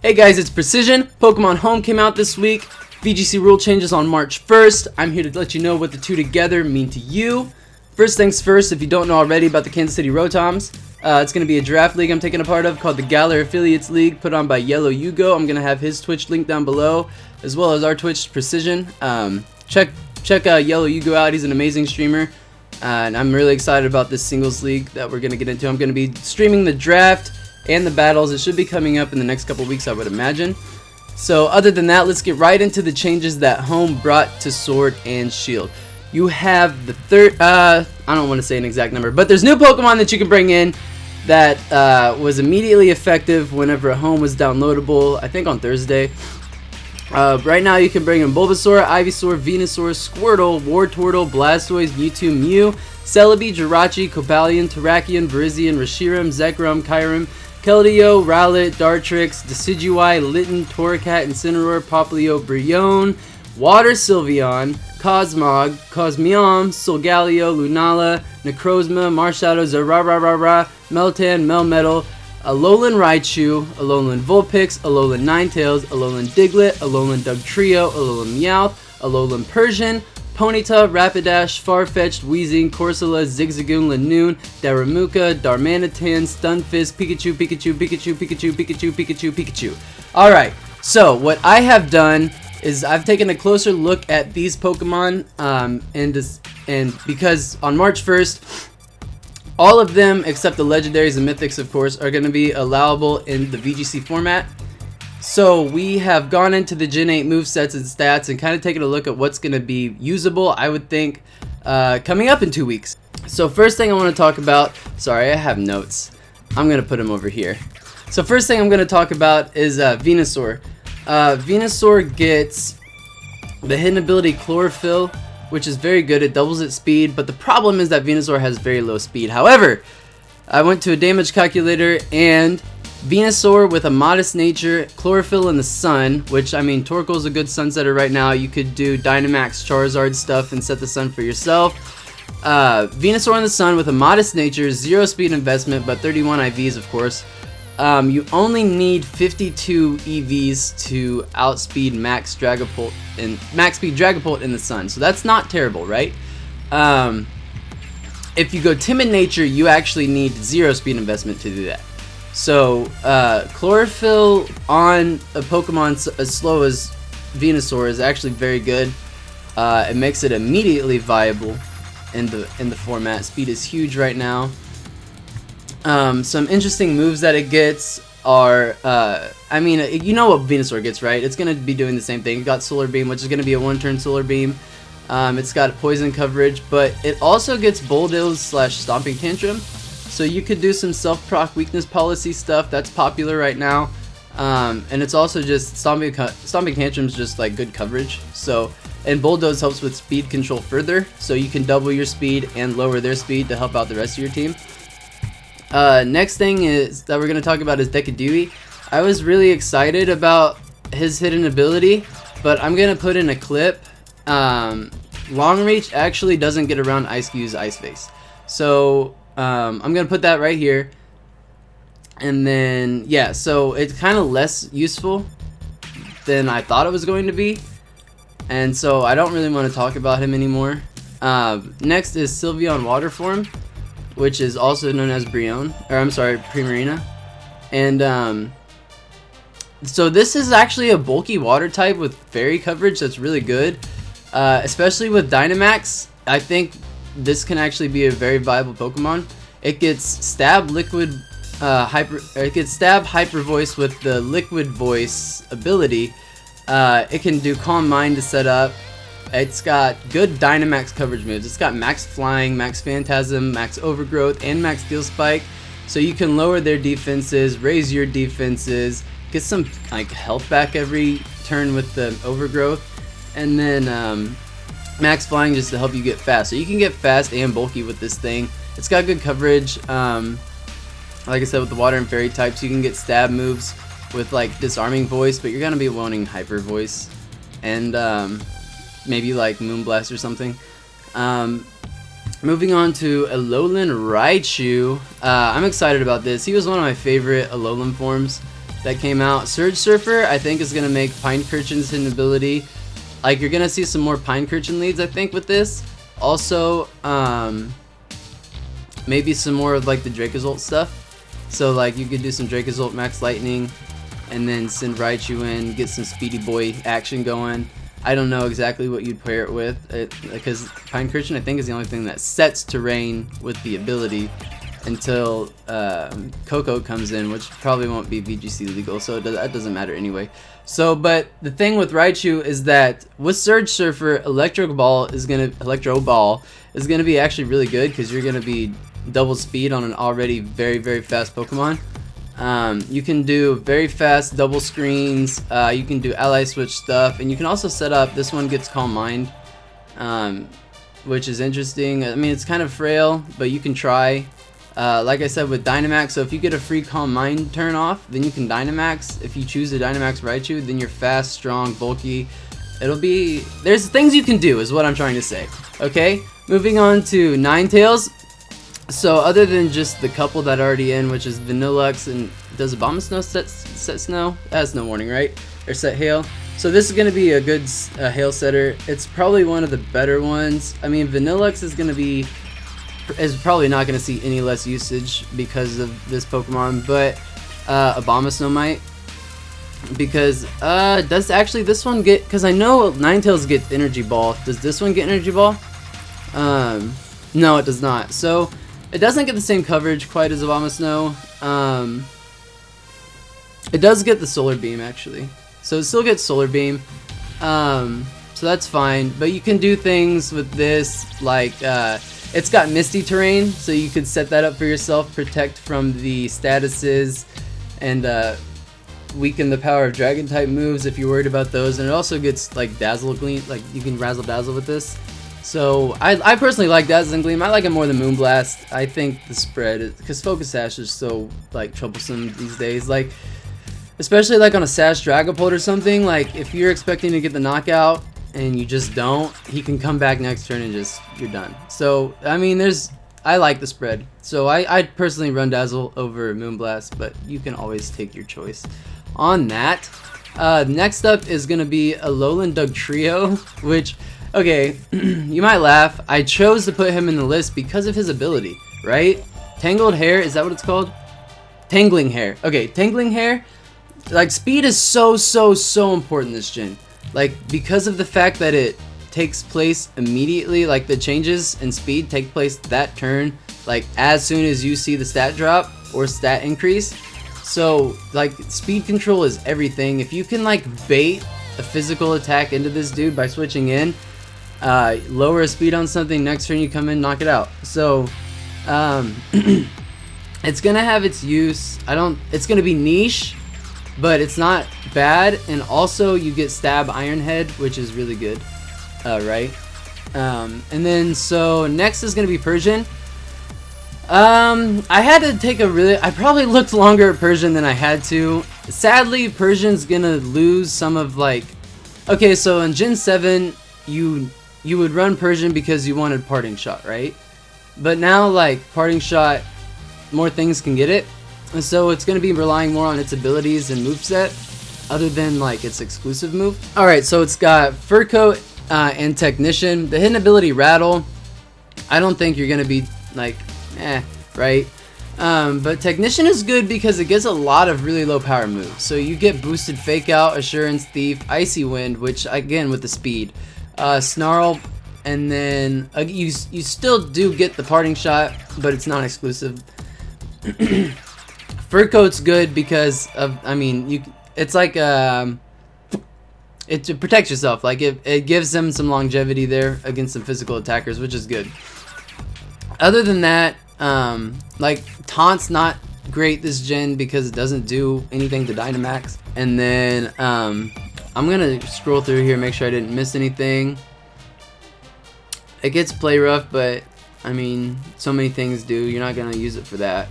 Hey guys, it's Precision. Pokemon Home came out this week. VGC rule changes on March 1st. I'm here to let you know what the two together mean to you. First things first, if you don't know already about the Kansas City Rotoms, it's going to be a draft league I'm taking a part of called the Galar Affiliates League, put on by Yellow Yugo. I'm going to have his Twitch link down below, as well as our Twitch, Precision. Check Yellow Yugo out. He's an amazing streamer, and I'm really excited about this singles league that we're going to get into. I'm going to be streaming the draft and the battles. It should be coming up in the next couple weeks, I would imagine. So other than that, let's get right into the changes that Home brought to Sword and Shield. You have the third, I don't want to say an exact number, but there's new Pokemon that you can bring in that was immediately effective whenever Home was downloadable, I think on Thursday. Right now you can bring in Bulbasaur, Ivysaur, Venusaur, Squirtle, Wartortle, Blastoise, Mewtwo, Mew, Celebi, Jirachi, Cobalion, Terrakion, Virizion, Reshiram, Zekrom, Kyurem, Keldeo, Rowlet, Dartrix, Decidueye, Litten, Torracat, Incineroar, Popplio, Brionne, Water Sylveon, Cosmog, Cosmeom, Solgaleo, Lunala, Necrozma, Marshadow, Zerararara, Meltan, Melmetal, a Lowland Raichu, a Lowland Vulpix, a Lowland Ninetales, a Lowland Diglett, a Lowland Dugtrio, a Lowland Meowth, a Lowland Persian, Ponyta, Rapidash, Farfetch'd, Weezing, Corsola, Zigzagoon, Lanoon, Darumaka, Darmanitan, Stunfisk, Pikachu, Pikachu, Pikachu, Pikachu, Pikachu, Pikachu, Pikachu. Alright, so what I have done is I've taken a closer look at these Pokemon, and because on March 1st, all of them except the legendaries and mythics, of course, are going to be allowable in the VGC format. So we have gone into the Gen 8 movesets and stats and kind of taken a look at what's going to be usable, I would think, coming up in 2 weeks. So first thing I want to talk about, sorry, I have notes. I'm going to put them over here. So first thing I'm going to talk about is Venusaur. Venusaur gets the hidden ability Chlorophyll, which is very good. It doubles its speed, but the problem is that Venusaur has very low speed. However, I went to a damage calculator, and Venusaur with a modest nature, Chlorophyll in the sun, which, I mean, Torkoal's a good sunsetter right now. You could do Dynamax Charizard stuff and set the sun for yourself. Venusaur in the sun with a modest nature, 0 speed investment, but 31 IVs, of course. You only need 52 EVs to outspeed Max speed Dragapult in the sun, so that's not terrible, right? If you go Timid Nature, you actually need 0 speed investment to do that. So Chlorophyll on a Pokemon as slow as Venusaur is actually very good. It makes it immediately viable in the format. Speed is huge right now. Some interesting moves that it gets are, I mean, you know what Venusaur gets, right? It's going to be doing the same thing. It got Solar Beam, which is going to be a one-turn Solar Beam. It's got Poison coverage, but it also gets Bulldoze / Stomping Tantrum. So you could do some self-proc weakness policy stuff that's popular right now. And it's also just Stomping Tantrum's just like good coverage. So, and Bulldoze helps with speed control further, so you can double your speed and lower their speed to help out the rest of your team. Next thing is that we're going to talk about is Decadewey. I was really excited about his hidden ability, but I'm going to put in a clip. Long Reach actually doesn't get around Ice-Cube's Ice Face. So I'm going to put that right here. And then, yeah, so it's kind of less useful than I thought it was going to be. And so I don't really want to talk about him anymore. Next is Sylveon Water Form, which is also known as Brionne, or I'm sorry, Primarina. And so this is actually a bulky water type with fairy coverage that's really good. Especially with Dynamax, I think this can actually be a very viable Pokemon. It gets Stab Hyper Voice with the Liquid Voice ability. It can do Calm Mind to set up. It's got good Dynamax coverage moves. It's got Max Flying, Max Phantasm, Max Overgrowth, and Max Steel Spike. So you can lower their defenses, raise your defenses, get some like health back every turn with the Overgrowth, and then Max Flying just to help you get fast. So you can get fast and bulky with this thing. It's got good coverage. Like I said, with the Water and Fairy types, you can get stab moves with like Disarming Voice, but you're gonna be wanting Hyper Voice and maybe like Moonblast or something. Moving on to a Lowland Raichu. I'm excited about this. He was one of my favorite Alolan forms that came out. Surge Surfer, I think, is gonna make Pine Kirchin's hidden ability. Like, you're gonna see some more Pine Kirchin leads, I think, with this. Also, maybe some more of like the Dracozolt stuff. So like you could do some Dracozolt Max Lightning, and then send Raichu in, get some Speedy Boy action going. I don't know exactly what you'd pair it with, because Pine Kirchin I think is the only thing that sets terrain with the ability until Coco comes in, which probably won't be VGC legal, so that doesn't matter anyway. So, but the thing with Raichu is that with Surge Surfer, Electro Ball is gonna be actually really good, because you're gonna be double speed on an already very fast Pokemon. You can do very fast double screens, you can do ally switch stuff, and you can also set up, this one gets Calm Mind, which is interesting. I mean, it's kind of frail, but you can try. Like I said with Dynamax, so if you get a free Calm Mind turn off, then you can Dynamax. If you choose to Dynamax Raichu, then you're fast, strong, bulky. There's things you can do, is what I'm trying to say. Okay, moving on to Ninetales. So other than just the couple that are already in, which is Vanillux and does Abomasnow set Snow? That has Snow Warning, right? Or set Hail. So this is going to be a good Hail setter. It's probably one of the better ones. I mean, Vanillux is probably not going to see any less usage because of this Pokemon, but Abomasnow might. Because does actually this one get? Because I know Ninetales gets Energy Ball. Does this one get Energy Ball? No, it does not. So it doesn't get the same coverage quite as Abomasnow. It does get the Solar Beam actually, so it still gets Solar Beam. So that's fine. But you can do things with this, like it's got Misty Terrain, so you could set that up for yourself, protect from the statuses, and weaken the power of Dragon type moves if you're worried about those. And it also gets like Dazzle Gleam, like you can Razzle Dazzle with this. So I personally like Dazzling Gleam. I like it more than Moonblast. I think the spread, because Focus Sash is so like troublesome these days. Like especially like on a Sash Dragapult or something. Like if you're expecting to get the knockout and you just don't, he can come back next turn and just you're done. So I mean, I like the spread. So I'd personally run Dazzle over Moonblast, but you can always take your choice on that. Next up is gonna be a Lowland Dugtrio, which. Okay, you might laugh. I chose to put him in the list because of his ability, right? Tangled Hair, is that what it's called? Tangling Hair. Okay, Tangling Hair. Like, speed is so important this gen. Like, because of the fact that it takes place immediately, like the changes in speed take place that turn, like as soon as you see the stat drop or stat increase. So, like, speed control is everything. If you can, like, bait a physical attack into this dude by switching in, lower a speed on something, next turn you come in, knock it out. So it's gonna have its use. It's gonna be niche, but it's not bad. And also you get Stab Iron Head, which is really good, right? And then so next is gonna be Persian. I had to take I probably looked longer at Persian than I had to. Sadly, Persian's gonna lose some of like, okay, so in Gen 7 you would run Persian because you wanted Parting Shot, right? But now, like, Parting Shot, more things can get it. And so it's going to be relying more on its abilities and moveset, other than, like, its exclusive move. Alright, so it's got Fur Coat and Technician. The hidden ability Rattle, I don't think you're going to be, like, right? But Technician is good because it gets a lot of really low power moves. So you get boosted Fake Out, Assurance Thief, Icy Wind, which, again, with the speed. Snarl, and then you still do get the Parting Shot, but it's not exclusive. Fur Coat's good because of, I mean, it's like it protects yourself. Like it gives them some longevity there against some physical attackers, which is good. Other than that, like Taunt's not great this gen because it doesn't do anything to Dynamax. And then I'm gonna scroll through here, make sure I didn't miss anything. It gets Play Rough, but I mean, so many things do. You're not gonna use it for that.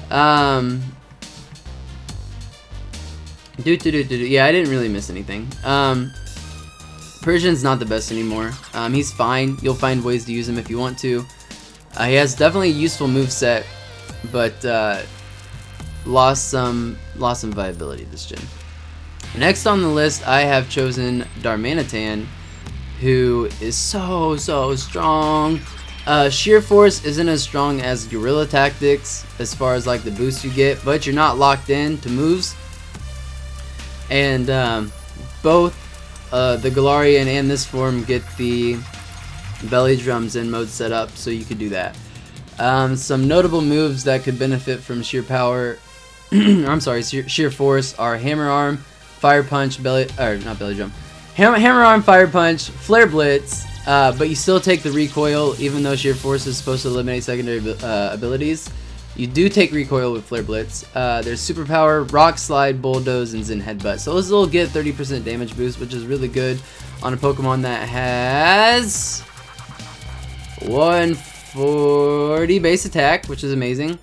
Yeah, I didn't really miss anything. Persian's not the best anymore. He's fine. You'll find ways to use him if you want to. He has definitely a useful moveset, but lost some viability this gen. Next on the list, I have chosen Darmanitan, who is so strong. Sheer Force isn't as strong as Guerrilla Tactics as far as like the boost you get, but you're not locked in to moves. And both the Galarian and this form get the belly drums in mode set up, so you could do that. Some notable moves that could benefit from sheer power, I'm sorry, sheer force are Hammer Arm, Fire Punch, Hammer Arm, Fire Punch, Flare Blitz, but you still take the recoil even though sheer force is supposed to eliminate secondary abilities. You do take recoil with Flare Blitz. There's Superpower, Rock Slide, Bulldoze, and Zen Headbutt. So those will get 30% damage boost, which is really good on a Pokemon that has 140 base attack, which is amazing.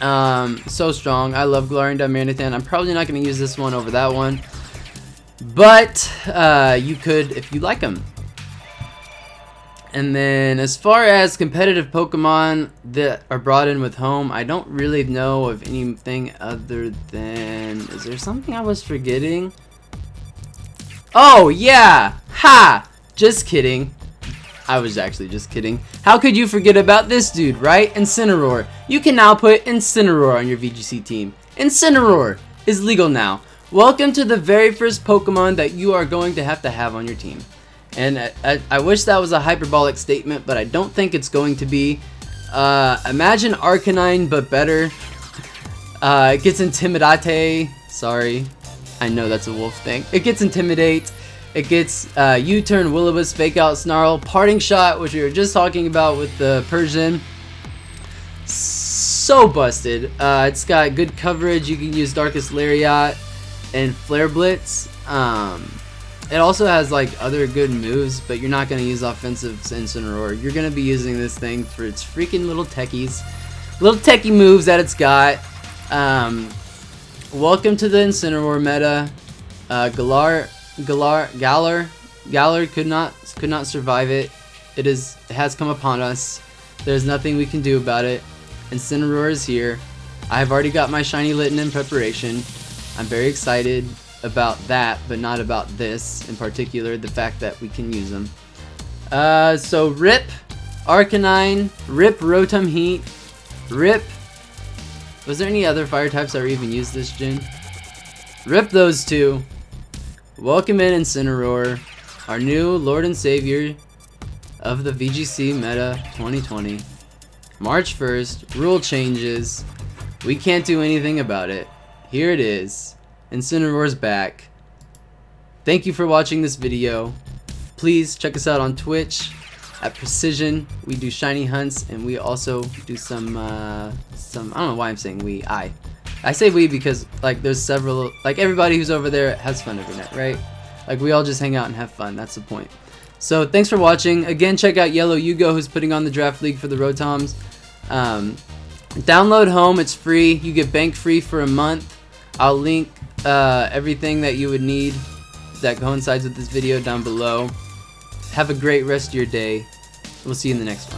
So strong. I love Galarian Darmanitan. I'm probably not going to use this one over that one, but you could if you like them. And then as far as competitive Pokemon that are brought in with home, I don't really know of anything other than... Is there something I was forgetting? Oh, yeah! Ha! Just kidding. I was actually just kidding. How could you forget about this dude, right? Incineroar. You can now put Incineroar on your VGC team. Incineroar is legal now. Welcome to the very first Pokemon that you are going to have on your team. And I wish that was a hyperbolic statement, but I don't think it's going to be. Imagine Arcanine, but better. It gets Intimidate. Sorry. I know that's a wolf thing. It gets Intimidate. It gets U-Turn, Will-O-Wisp, Fake Out, Snarl, Parting Shot, which we were just talking about with the Persian. So busted. It's got good coverage. You can use Darkest Lariat and Flare Blitz. It also has like other good moves, but you're not going to use offensive Incineroar. You're going to be using this thing for its freaking little techies. Little techie moves that it's got. Welcome to the Incineroar meta. Galar could not survive it. It has come upon us. There's nothing we can do about it. Incineroar is here. I've already got my shiny Litten in preparation. I'm very excited about that, but not about this in particular, the fact that we can use them. So Rip Arcanine, Rip Rotom Heat, Rip... Was there any other fire types that were even used this gen? Rip those two. Welcome in Incineroar, our new Lord and Savior of the VGC Meta 2020. March 1st, rule changes. We can't do anything about it. Here it is. Incineroar's back. Thank you for watching this video. Please check us out on Twitch at Precision. We do shiny hunts, and we also do some I don't know why I'm saying we. I say we because like there's several, like everybody who's over there has fun every night, right? Like we all just hang out and have fun. That's the point. So thanks for watching. Again, check out Yellow Yugo, who's putting on the draft league for the Rotoms. Download home. It's free. You get bank free for a month. I'll link everything that you would need that coincides with this video down below. Have a great rest of your day. We'll see you in the next one.